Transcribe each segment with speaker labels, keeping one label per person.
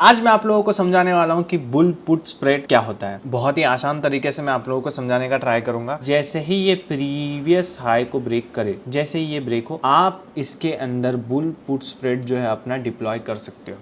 Speaker 1: आज मैं आप लोगों को समझाने वाला हूं कि बुल पुट स्प्रेड क्या होता है। बहुत ही आसान तरीके से मैं आप लोगों को समझाने का ट्राई करूंगा। जैसे ही ये प्रीवियस हाई को ब्रेक करे, जैसे ही ये ब्रेक हो, आप इसके अंदर बुल पुट स्प्रेड जो है अपना डिप्लॉय कर सकते हो।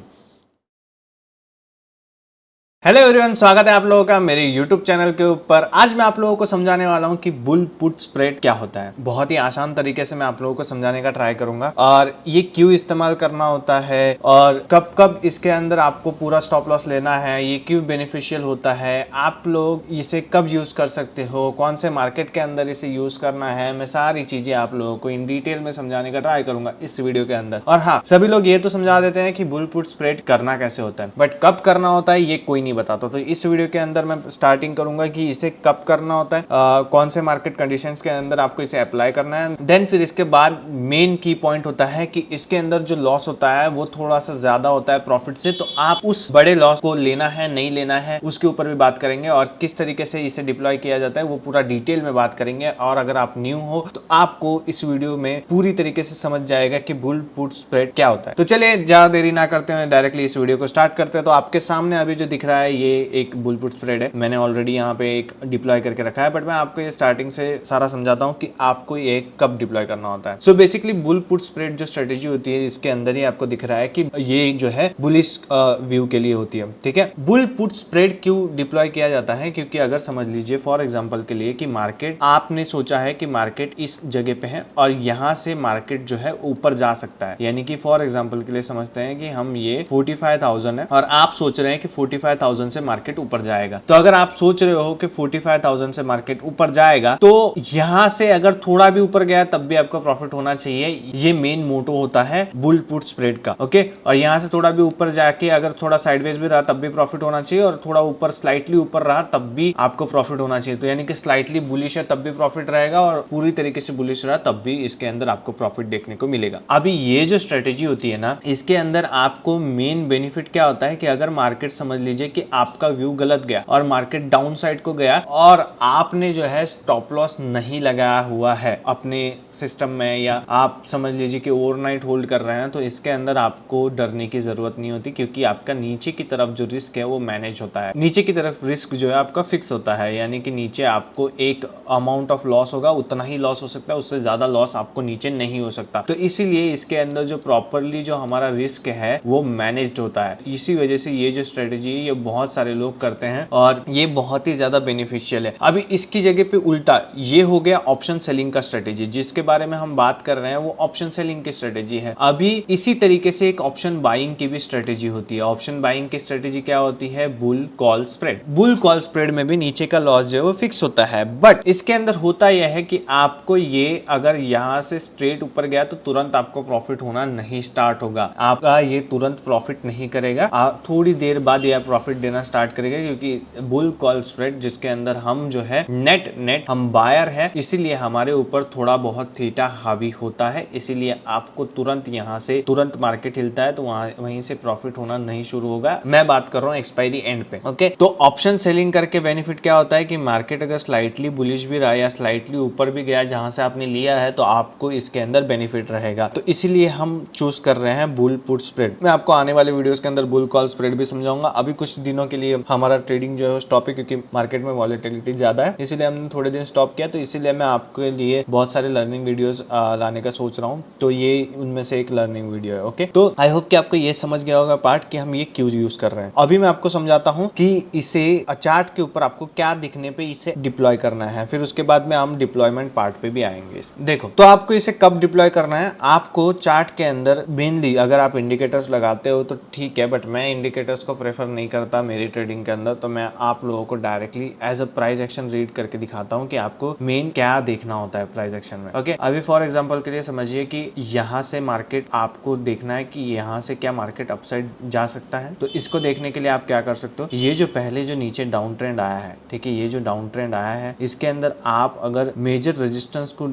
Speaker 1: हेलो एवरीवन, स्वागत है आप लोगों का मेरे YouTube चैनल के ऊपर। आज मैं आप लोगों को समझाने वाला हूं कि बुल पुट स्प्रेड क्या होता है। बहुत ही आसान तरीके से मैं आप लोगों को समझाने का ट्राई करूंगा और ये क्यों इस्तेमाल करना होता है और कब कब इसके अंदर आपको पूरा स्टॉप लॉस लेना है, ये क्यों बेनिफिशियल होता है, आप लोग इसे कब यूज कर सकते हो, कौन से मार्केट के अंदर इसे यूज करना है, मैं सारी चीजें आप लोगों को इन डिटेल में समझाने का ट्राई करूंगा इस वीडियो के अंदर। और हाँ, सभी लोग ये तो समझा देते हैं कि बुल पुट स्प्रेड करना कैसे होता है, बट कब करना होता है ये कोई नहीं बताता। तो इस वीडियो के अंदर मैं स्टार्टिंग करूंगा कि इसे कब करना होता है, कौन से मार्केट कंडीशंस के अंदर आपको इसे अप्लाई करना है। देन फिर इसके बाद मेन की पॉइंट होता है कि इसके अंदर जो लॉस होता है वो थोड़ा सा ज्यादा होता है प्रॉफिट से, तो आप उस बड़े लॉस को लेना है नहीं लेना है उसके ऊपर भी बात करेंगे और किस तरीके से इसे डिप्लॉय किया जाता है वो पूरा डिटेल में बात करेंगे। और अगर आप न्यू हो तो आपको इस वीडियो में पूरी तरीके से समझ जाएगा कि बुल पुट स्प्रेड क्या होता है। तो चलिए ज्यादा देरी ना करते हुए डायरेक्टली इस वीडियो को स्टार्ट करते हैं। तो आपके सामने अभी जो दिख रहा है ये एक बुल पुट स्प्रेड है। मैंने ऑलरेडी यहाँ पे एक डिप्लॉय करके रखा है, बट मैं आपको ये स्टार्टिंग से सारा समझाता हूँ कि आपको ये कब डिप्लॉय करना होता है। So basically bull put spread जो स्ट्रेटेजी होती है इसके अंदर ही आपको दिख रहा है कि ये जो है बुलिश व्यू के लिए होती है। ठीक है, बुल पुट स्प्रेड क्यों डिप्लॉय किया जाता है? क्योंकि अगर समझ लीजिए फॉर एग्जाम्पल के लिए कि मार्केट, आपने सोचा है कि मार्केट इस जगह पे है और यहाँ से मार्केट जो है ऊपर जा सकता है। यानी कि फॉर एग्जाम्पल के लिए समझते हैं कि हम ये 45,000 है और आप सोच रहे हैं कि 45,000 से मार्केट ऊपर जाएगा। तो अगर आप सोच रहे हो कि 45,000 से मार्केट ऊपर जाएगा तो यहां से अगर थोड़ा भी ऊपर गया तब भी आपका प्रॉफिट होना चाहिए। ये मेन मोटो होता है बुल पुट स्प्रेड का। ओके, और यहां से थोड़ा भी ऊपर जाके अगर थोड़ा साइडवेज भी रहा तब भी प्रॉफिट होना चाहिए और थोड़ा ऊपर स्लाइटली ऊपर रहा तब भी आपको प्रॉफिट होना चाहिए। तो यानी कि स्लाइटली बुलिश है तब भी प्रॉफिट रहेगा और पूरी तरीके से बुलिश रहा तब भी इसके अंदर आपको प्रॉफिट देखने को मिलेगा। अभी ये जो स्ट्रेटेजी होती है ना, इसके अंदर आपको मेन बेनिफिट क्या होता है कि अगर मार्केट समझ लीजिए कि आपका व्यू गलत गया और मार्केट डाउन साइड को गया और आपने जो है स्टॉप लॉस नहीं लगाया हुआ है अपने सिस्टम में, या आप समझ लीजिए कि ओवरनाइट होल्ड कर रहे हैं, तो इसके अंदर आपको डरने की जरूरत नहीं होती क्योंकि आपका नीचे की तरफ जो रिस्क है वो मैनेज होता है। नीचे की तरफ रिस्क जो है आपका फिक्स होता है, यानी कि नीचे आपको एक अमाउंट ऑफ लॉस होगा, उतना ही लॉस हो सकता है, उससे ज्यादा लॉस आपको नीचे नहीं हो सकता। तो इसीलिए इसके अंदर जो प्रॉपरली जो हमारा रिस्क है वो मैनेज्ड होता है। इसी वजह से ये जो स्ट्रेटेजी है ये बहुत सारे लोग करते हैं और ये बहुत ही ज्यादा बेनिफिशियल है। अभी इसकी जगह पे उल्टा ये हो गया ऑप्शन सेलिंग का स्ट्रेटेजी, जिसके बारे में हम बात कर रहे हैं वो ऑप्शन सेलिंग की स्ट्रेटेजी है। अभी इसी तरीके से एक ऑप्शन बाइंग की भी स्ट्रेटेजी होती है। ऑप्शन बाइंग की स्ट्रेटेजी क्या होती है? Bull call spread. Bull call spread में भी नीचे का लॉस जो है वो फिक्स होता है, बट इसके अंदर होता यह है कि आपको ये अगर यहाँ से स्ट्रेट ऊपर गया तो तुरंत आपको प्रॉफिट होना नहीं स्टार्ट होगा। आपका ये तुरंत प्रॉफिट नहीं करेगा, थोड़ी देर बाद यह प्रॉफिट देना स्टार्ट करेगा क्योंकि बुल कॉल स्प्रेड जिसके अंदर हम जो है नेट हम बायर है, इसीलिए हमारे ऊपर थोड़ा बहुत थीटा हावी होता है। इसीलिए आपको तुरंत यहाँ से तुरंत मार्केट हिलता है तो वहीं से प्रॉफिट होना नहीं शुरू होगा। मैं बात कर रहा हूँ एक्सपायरी एंड पे। ओके, तो ऑप्शन सेलिंग करके बेनिफिट क्या होता है कि मार्केट अगर स्लाइटली बुलिश भी रहा या स्लाइटली ऊपर भी गया जहां से आपने लिया है तो आपको इसके अंदर बेनिफिट रहेगा। तो इसीलिए हम चूज कर रहे हैं बुल पुट स्प्रेड। मैं आपको आने वाले वीडियोस के अंदर बुल कॉल स्प्रेड भी समझाऊंगा। अभी कुछ दिनों के लिए हमारा ट्रेडिंग जो है स्टॉप है क्योंकि मार्केट में वॉलेटिलिटी ज्यादा है, इसीलिए हमने थोड़े दिन स्टॉप किया। तो इसीलिए मैं आपके लिए बहुत सारे लर्निंग वीडियोस लाने का सोच रहा हूँ, तो ये उनमें से एक लर्निंग वीडियो है। ओके, तो आई होप कि आपको ये समझ गया होगा पार्ट कि हम ये क्यों यूज कर रहे हैं। अभी मैं आपको समझाता हूँ कि इसे चार्ट के ऊपर आपको क्या दिखने पे इसे डिप्लॉय करना है, फिर उसके बाद में हम डिप्लॉयमेंट पार्ट पे भी आएंगे। देखो, तो आपको इसे कब डिप्लॉय करना है, आपको चार्ट के अंदर मेनली अगर आप इंडिकेटर्स लगाते हो तो ठीक है, बट मैं इंडिकेटर्स को प्रेफर नहीं करता मेरी ट्रेडिंग के अंदर। तो मैं आप लोगों को directly as a price action read करके दिखाता हूँ कि आपको मेन क्या देखना होता है प्राइस एक्शन में। ओके, अभी फॉर एग्जांपल के लिए समझिए कि यहाँ से मार्केट आपको देखना है कि यहाँ से क्या मार्केट अपसाइड जा सकता है। तो इसको देखने के लिए आप क्या कर सकते हो, ये जो पहले जो नीचे डाउन ट्रेंड आया है, ठीक है, ये जो डाउन ट्रेंड आया है इसके अंदर आप अगर मेजर रेजिस्टेंस को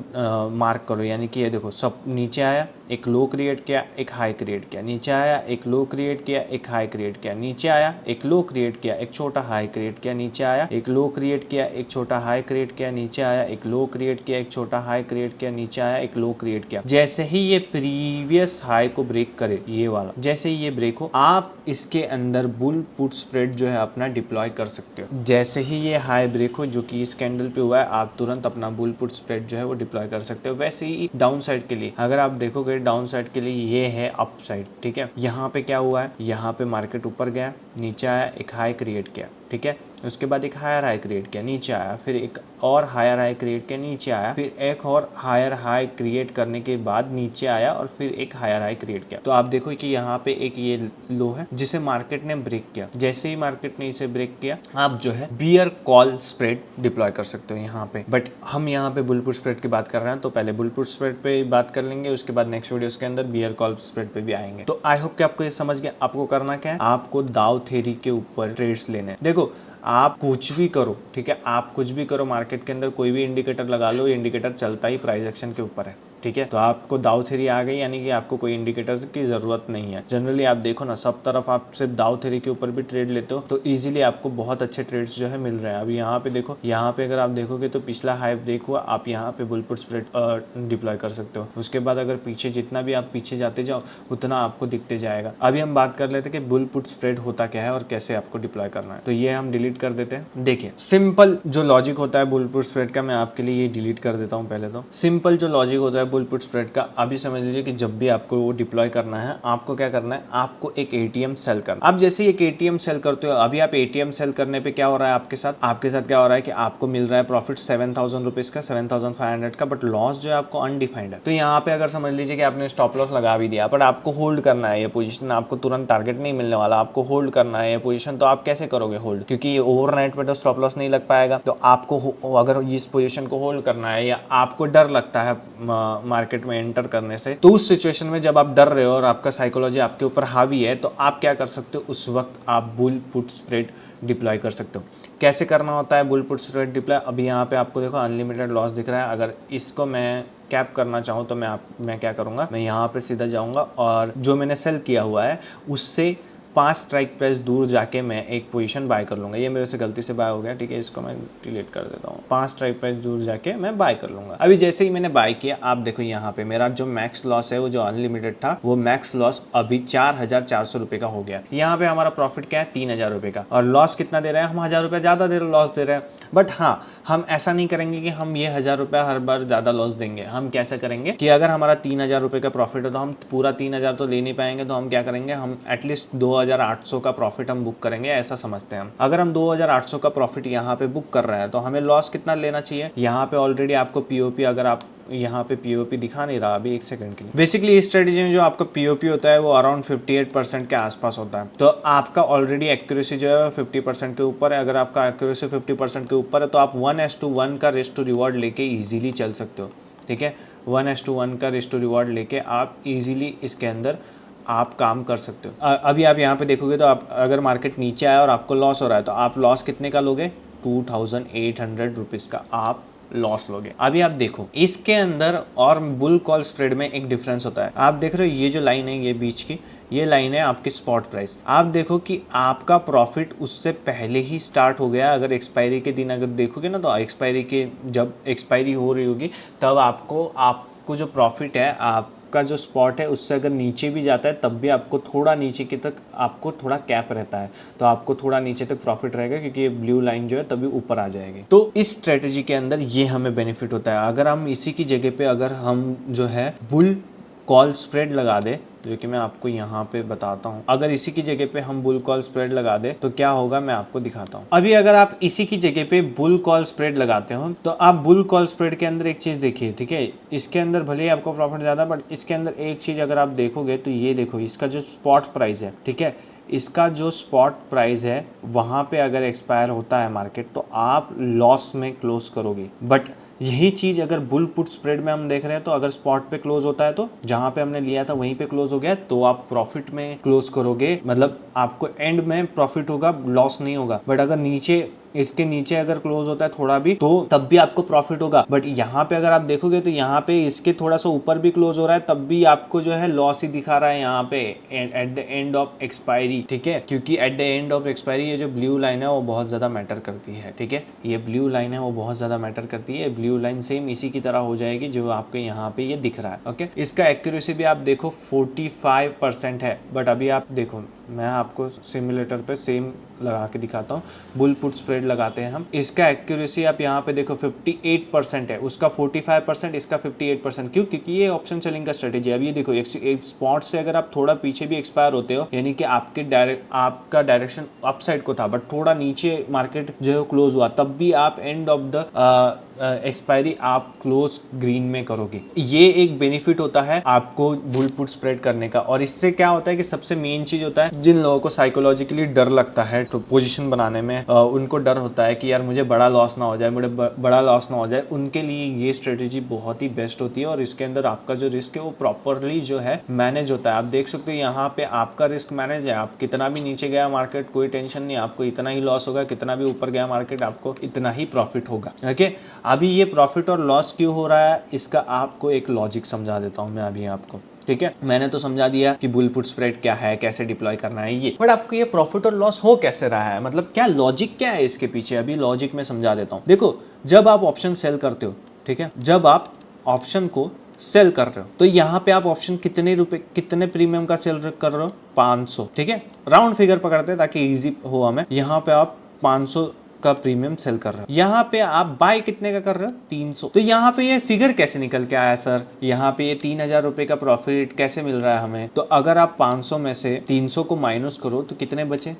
Speaker 1: मार्क करो, यानी कि ये देखो सब नीचे आया, एक लो क्रिएट किया, एक हाई क्रिएट किया, नीचे आया, एक लो क्रिएट किया, एक हाई क्रिएट किया, नीचे आया, एक लो क्रिएट किया, एक छोटा हाई क्रिएट किया, नीचे आया, एक लो क्रिएट किया, एक छोटा हाई क्रिएट किया, नीचे आया, एक लो क्रिएट किया, एक छोटा हाई क्रिएट किया, नीचे आया, एक लो क्रिएट किया। जैसे ही ये प्रीवियस हाई को ब्रेक करे, ये वाला जैसे ही ये ब्रेक हो, आप इसके अंदर बुल पुट स्प्रेड जो है अपना डिप्लॉय कर सकते हो। जैसे ही ये हाई ब्रेक हो, जो कि इस कैंडल पे हुआ है, आप तुरंत अपना बुल पुट स्प्रेड जो है वो डिप्लॉय कर सकते हो। वैसे ही डाउन साइड के लिए अगर आप देखोगे, डाउन साइड के लिए ये है अप साइड, ठीक है। यहाँ पे क्या हुआ है, यहाँ पे मार्केट ऊपर गया, नीचे आया, एक हाई क्रिएट किया, ठीक है। उसके बाद एक हायर हाई क्रिएट किया, नीचे आया, फिर एक और हायर हाई क्रिएट किया, नीचे आया, फिर एक और हायर हाई क्रिएट करने के बाद नीचे आया, और फिर एक हायर हाई क्रिएट किया। तो आप देखो कि यहाँ पे एक ये लो है जिसे मार्केट ने ब्रेक किया। जैसे ही मार्केट ने इसे ब्रेक किया, आप जो है बियर कॉल स्प्रेड डिप्लॉय कर सकते हो यहाँ पे। बट हम यहाँ पे बुल पुट स्प्रेड की बात कर रहे हैं, तो पहले बुल पुट स्प्रेड पे बात कर लेंगे, उसके बाद नेक्स्ट वीडियोस के अंदर बियर कॉल स्प्रेड पे भी आएंगे। तो आई होप कि आपको ये समझ गया। आपको करना क्या है, आपको दाव थ्योरी के ऊपर ट्रेड्स लेने हैं। देखो, आप कुछ भी करो, ठीक है, आप कुछ भी करो, मार्केट के अंदर कोई भी इंडिकेटर लगा लो, इंडिकेटर चलता ही प्राइस एक्शन के ऊपर है, ठीक है। तो आपको दाव थ्योरी आ गई, यानी कि आपको कोई इंडिकेटर्स की जरूरत नहीं है। जनरली आप देखो ना, सब तरफ आप सिर्फ दाव थ्योरी के ऊपर भी ट्रेड लेते हो, तो इजीली आपको बहुत अच्छे ट्रेड्स जो है मिल रहे हैं। अभी यहाँ पे देखो, यहाँ पे अगर आप देखोगे तो पिछला हाई ब्रेक हुआ, आप यहाँ पे बुल पुट स्प्रेड डिप्लॉय कर सकते हो। उसके बाद अगर पीछे जितना भी आप पीछे जाते जाओ, उतना आपको दिखते जाएगा। अभी हम बात कर लेते कि बुल पुट स्प्रेड होता क्या है और कैसे आपको डिप्लॉय करना है। तो ये हम डिलीट कर देते हैं। देखिए, सिंपल जो लॉजिक होता है बुल पुट स्प्रेड का, मैं आपके लिए ये डिलीट कर देता हूँ। पहले तो सिंपल जो लॉजिक होता है बुल पुट स्प्रेड का, अभी समझ लीजिए कि जब भी आपको वो डिप्लॉय करना है, आपको क्या करना है, आपको एक एटीएम सेल करना। आप जैसे एक एटीएम सेल करते हो, अभी आप एटीएम सेल करने पे क्या हो रहा है आपके साथ, क्या हो रहा है कि आपको मिल रहा है प्रॉफिट 7,000 रुपीज का, 7,500 का, बट लॉस जो है आपको अनडिफाइंड है। तो यहाँ पे अगर समझ लीजिए कि आपने स्टॉप लॉस लगा भी दिया, बट आपको होल्ड करना है ये पोजीशन, आपको तुरंत टारगेट नहीं मिलने वाला, आपको होल्ड करना है ये पोजीशन। तो आप कैसे करोगे होल्ड, क्योंकि ये ओवरनाइट में तो स्टॉप लॉस नहीं लग पाएगा। तो आपको अगर इस पोजीशन को होल्ड करना है, या आपको डर लगता है मार्केट में एंटर करने से, तो उस सिचुएशन में जब आप डर रहे हो और आपका साइकोलॉजी आपके ऊपर हावी है, तो आप क्या कर सकते हो, उस वक्त आप बुल पुट स्प्रेड डिप्लॉय कर सकते हो। कैसे करना होता है बुल पुट स्प्रेड डिप्लॉय, अभी यहाँ पे आपको देखो अनलिमिटेड लॉस दिख रहा है। अगर इसको मैं कैप करना चाहूँ तो मैं क्या करूँगा, मैं यहाँ पे सीधा जाऊँगा, और जो मैंने सेल किया हुआ है उससे 5 स्ट्राइक प्राइस दूर जाके मैं एक पोजीशन बाय कर लूंगा। ये मेरे से गलती से बाय हो गया, ठीक है, इसको मैं डिलीट कर देता हूँ। 5 स्ट्राइक प्राइस दूर जाके मैं बाय कर लूंगा। अभी जैसे ही मैंने बाय किया, आप देखो यहाँ पे मेरा जो मैक्स लॉस है, वो जो अनलिमिटेड था, वो मैक्स लॉस अभी 4,400 रुपए का हो गया। यहाँ पे हमारा प्रॉफिट क्या है, 3,000 रुपए का, और लॉस कितना दे रहे हैं हम, 1,000 रुपए ज्यादा लॉस दे रहे हैं। बट हाँ, हम ऐसा नहीं करेंगे कि हम ये 1,000 रुपया हर बार ज्यादा लॉस देंगे। हम कैसे करेंगे कि अगर हमारा 3,000 रुपए का प्रॉफिट है, तो हम पूरा 3,000 तो ले नहीं पाएंगे, तो हम क्या करेंगे, हम एटलीस्ट 2,800 का प्रॉफिट हम बुक करेंगे, ऐसा समझते हैं हम। अगर हम 2,800 का प्रॉफिट यहाँ पे बुक कर रहे हैं, तो हमें लॉस कितना लेना चाहिए। यहाँ पे ऑलरेडी आपको पीओपी, अगर आप यहाँ पे पीओपी दिखा नहीं रहा अभी, एक सेकंड के लिए। बेसिकली इस स्ट्रेटेजी में जो आपका पीओपी होता है वो अराउंड 58% के आसपास होता है। तो आपका ऑलरेडी एक्यूरेसी जो है 50% के ऊपर है। अगर आपका एक्यूरेसी 50% के ऊपर है, तो आप 1:1 का रिस्क टू रिवॉर्ड लेके इजीली चल सकते हो, ठीक है। 1:1 का रिस्क टू रिवॉर्ड लेके आप इजीली इसके अंदर आप काम कर सकते हो। अभी आप यहाँ पे देखोगे तो आप अगर मार्केट नीचे आया और आपको लॉस हो रहा है, तो आप लॉस कितने का लोगे, 2,800 रुपीज़ का आप लॉस लोगे। अभी आप देखो इसके अंदर और बुल कॉल स्प्रेड में एक डिफरेंस होता है। आप देख रहे हो ये जो लाइन है, ये बीच की ये लाइन है आपकी स्पॉट प्राइस। आप देखो कि आपका प्रॉफिट उससे पहले ही स्टार्ट हो गया। अगर एक्सपायरी के दिन अगर देखोगे ना, तो एक्सपायरी के जब एक्सपायरी हो रही होगी, तब आपको जो प्रॉफिट है, आपका जो स्पॉट है, उससे अगर नीचे भी जाता है, तब भी आपको थोड़ा नीचे की तक आपको थोड़ा कैप रहता है, तो आपको थोड़ा नीचे तक प्रॉफिट रहेगा, क्योंकि ये ब्लू लाइन जो है तभी ऊपर आ जाएगी। तो इस स्ट्रेटेजी के अंदर ये हमें बेनिफिट होता है। अगर हम इसी की जगह पे अगर हम जो है बुल कॉल स्प्रेड लगा दे, जो कि मैं आपको यहाँ पे बताता हूँ, अगर इसी की जगह पे हम बुल कॉल स्प्रेड लगा दे तो क्या होगा, मैं आपको दिखाता हूँ। अभी अगर आप इसी की जगह पे बुल कॉल स्प्रेड लगाते हो, तो आप बुल कॉल स्प्रेड के अंदर एक चीज देखिए, ठीक है, इसके अंदर भले ही आपको प्रॉफिट ज्यादा, बट इसके अंदर एक चीज अगर आप देखोगे, तो ये देखो इसका जो स्पॉट प्राइस है, ठीक है, इसका जो स्पॉट प्राइस है, वहाँ पे अगर एक्सपायर होता है मार्केट, तो आप लॉस में क्लोज करोगे। बट यही चीज़ अगर बुल पुट स्प्रेड में हम देख रहे हैं, तो अगर स्पॉट पे क्लोज होता है, तो जहाँ पे हमने लिया था वहीं पे क्लोज हो गया, तो आप प्रॉफिट में क्लोज करोगे, मतलब आपको एंड में प्रॉफिट होगा, लॉस नहीं होगा। बट अगर इसके नीचे अगर क्लोज होता है थोड़ा भी, तो तब भी आपको प्रॉफिट होगा। बट यहाँ पे अगर आप देखोगे, तो यहाँ पे इसके थोड़ा सा ऊपर भी क्लोज हो रहा है, तब भी आपको जो है लॉस ही दिखा रहा है यहाँ पे at the end of expiry, ठीक है, क्योंकि at the end of expiry ये जो ब्लू लाइन है वो बहुत ज्यादा मैटर करती है, ठीक है, ये ब्लू लाइन है वो बहुत ज्यादा मैटर करती है। ब्लू लाइन सेम इसी की तरह हो जाएगी जो आपके यहाँ पे ये दिख रहा है। ओके, इसका एक्यूरेसी भी आप देखो 45% है, बट अभी आप देखो मैं आपको सिमुलेटर पे सेम लगा के दिखाता हूँ। बुल पुट स्प्रेड लगाते हैं हम, इसका एक्यूरेसी आप यहाँ पे देखो 58% है, उसका 45%, इसका 58%। क्यों? क्योंकि ये ऑप्शन सेलिंग का स्ट्रेटेजी है। अब ये देखो एक स्पॉट से अगर आप थोड़ा पीछे भी एक्सपायर होते हो, यानी कि आपका डायरेक्शन अपसाइड को था, बट थोड़ा नीचे मार्केट जो है क्लोज हुआ, तब भी आप एंड ऑफ द एक्सपायरी आप क्लोज ग्रीन में करोगे। ये एक बेनिफिट होता है आपको बुल पुट स्प्रेड करने का। और इससे क्या होता है कि सबसे मेन चीज होता है, जिन लोगों को साइकोलॉजिकली डर लगता है तो पोजीशन बनाने में, उनको डर होता है कि यार मुझे बड़ा लॉस ना हो जाए, मुझे बड़ा लॉस ना हो जाए, उनके लिए ये स्ट्रेटेजी बहुत ही बेस्ट होती है। और इसके अंदर आपका जो रिस्क है वो प्रॉपरली जो है मैनेज होता है। आप देख सकते हो यहाँ पे आपका रिस्क मैनेज है। आप कितना भी नीचे गया मार्केट कोई टेंशन नहीं, आपको इतना ही लॉस होगा, कितना भी ऊपर गया मार्केट आपको इतना ही प्रॉफिट होगा। ओके, अभी ये प्रॉफिट और लॉस क्यों हो रहा है इसका आपको एक लॉजिक समझा देता हूँ मैं अभी आपको। ठीक है, मैंने तो समझा दिया कि बुल पुट स्प्रेड क्या है, कैसे डिप्लॉय करना है ये, बट आपको ये प्रॉफिट और लॉस हो कैसे रहा है, मतलब क्या लॉजिक क्या है इसके पीछे, अभी लॉजिक में समझा देता हूँ। देखो, जब आप ऑप्शन सेल करते हो, ठीक है, जब आप ऑप्शन को सेल कर रहे हो तो यहाँ पे आप ऑप्शन कितने प्रीमियम का सेल कर रहे हो, 500। ठीक है, राउंड फिगर पकड़ते हैं ताकि इजी हो हमें। यहाँ पे आप 500 का प्रीमियम सेल कर रहे हो, यहाँ पे आप बाय कितने का कर रहे हो, 300। तो यहाँ पे ये फिगर कैसे निकल के आया सर, यहाँ पे ये 3000 रुपए का प्रॉफिट कैसे मिल रहा है हमें? तो अगर आप 500 में से 300 को माइनस करो तो कितने बचे,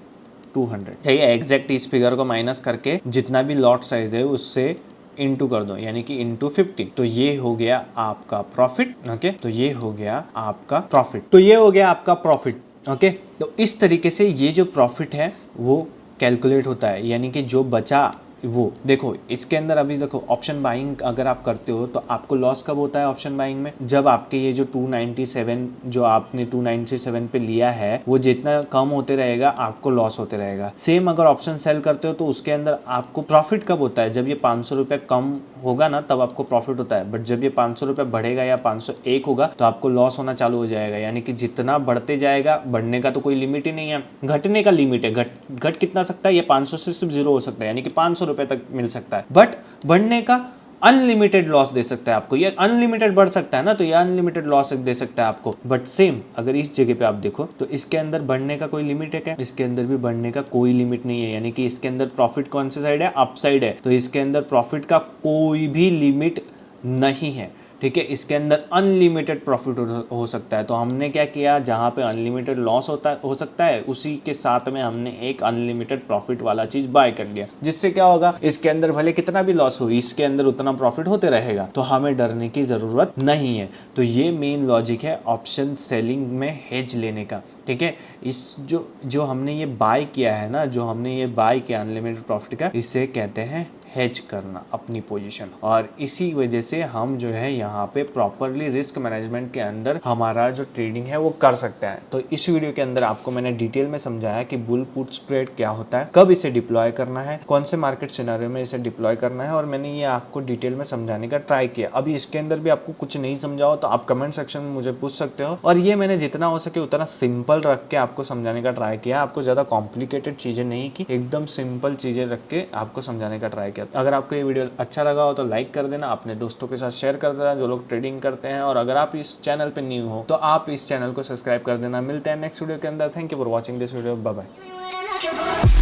Speaker 1: 200। ठीक है, एग्जैक्ट इस फिगर को माइनस करके जितना भी लॉट साइज है उससे इंटू कर दो, यानी कि इंटू 50। तो ये हो गया आपका प्रॉफिट। ओके, तो ये हो गया आपका प्रॉफिट, तो ये हो गया आपका प्रॉफिट। ओके, तो इस तरीके से ये जो प्रॉफिट है वो कैलकुलेट होता है, यानी कि जो बचा वो देखो। इसके अंदर अभी देखो, ऑप्शन बाइंग अगर आप करते हो तो आपको लॉस कब होता है ऑप्शन बाइंग में, जब आपके ये जो 297 जो आपने 297 पे लिया है वो जितना कम होते रहेगा आपको लॉस होते रहेगा। सेम अगर ऑप्शन सेल करते हो तो उसके अंदर आपको प्रॉफिट कब होता है, जब ये 500 रुपये कम होगा ना तब आपको प्रॉफिट होता है, बट जब ये 500 रुपये बढ़ेगा या 501 होगा तो आपको लॉस होना चालू हो जाएगा। यानी कि जितना बढ़ते जाएगा, बढ़ने का तो कोई लिमिट ही नहीं है, घटने का लिमिट है। घट कितना सकता है, ये 500 से सिर्फ 0 हो सकता है, यानी कि 500 रुपये तक मिल सकता है, बट बढ़ने का अनलिमिटेड लॉस दे सकता है आपको। ये अनलिमिटेड बढ़ सकता है ना, तो ये अनलिमिटेड लॉस दे सकता है आपको। बट सेम अगर इस जगह पे आप देखो तो इसके अंदर बढ़ने का कोई लिमिट है क्या, इसके अंदर भी बढ़ने का कोई लिमिट नहीं है। यानी कि इसके अंदर प्रॉफिट कौन सी साइड है, अप साइड है, तो इसके अंदर प्रॉफिट का कोई भी लिमिट नहीं है। ठीक है, इसके अंदर अनलिमिटेड प्रॉफिट हो सकता है। तो हमने क्या किया, जहाँ पे अनलिमिटेड लॉस हो सकता है उसी के साथ में हमने एक अनलिमिटेड प्रॉफिट वाला चीज बाय कर लिया, जिससे क्या होगा, इसके अंदर भले कितना भी लॉस हो इसके अंदर उतना प्रॉफिट होते रहेगा, तो हमें डरने की जरूरत नहीं है। तो ये मेन लॉजिक है ऑप्शन सेलिंग में हेज लेने का। ठीक है, इस जो हमने ये बाय किया है ना, जो हमने ये बाय किया अनलिमिटेड प्रॉफिट का, इसे कहते हैं हेज करना अपनी पोजीशन। और इसी वजह से हम जो है यहाँ पे प्रॉपरली रिस्क मैनेजमेंट के अंदर हमारा जो ट्रेडिंग है वो कर सकते हैं। तो इस वीडियो के अंदर आपको मैंने डिटेल में समझाया कि बुल पुट स्प्रेड क्या होता है, कब इसे डिप्लॉय करना है, कौन से मार्केट सिनेरियो में इसे डिप्लॉय करना है, और मैंने ये आपको डिटेल में समझाने का ट्राई किया। अभी इसके अंदर भी आपको कुछ नहीं समझा हो तो आप कमेंट सेक्शन में मुझे पूछ सकते हो, और ये मैंने जितना हो सके उतना सिंपल रख के आपको समझाने का ट्राई किया। आपको ज्यादा कॉम्प्लिकेटेड चीजें नहीं की, एकदम सिंपल चीजें रख के आपको समझाने का ट्राई किया। अगर आपको ये वीडियो अच्छा लगा हो तो लाइक कर देना, अपने दोस्तों के साथ शेयर कर देना जो लोग ट्रेडिंग करते हैं, और अगर आप इस चैनल पे न्यू हो तो आप इस चैनल को सब्सक्राइब कर देना। मिलते हैं नेक्स्ट वीडियो के अंदर। Thank you for watching this video, bye bye.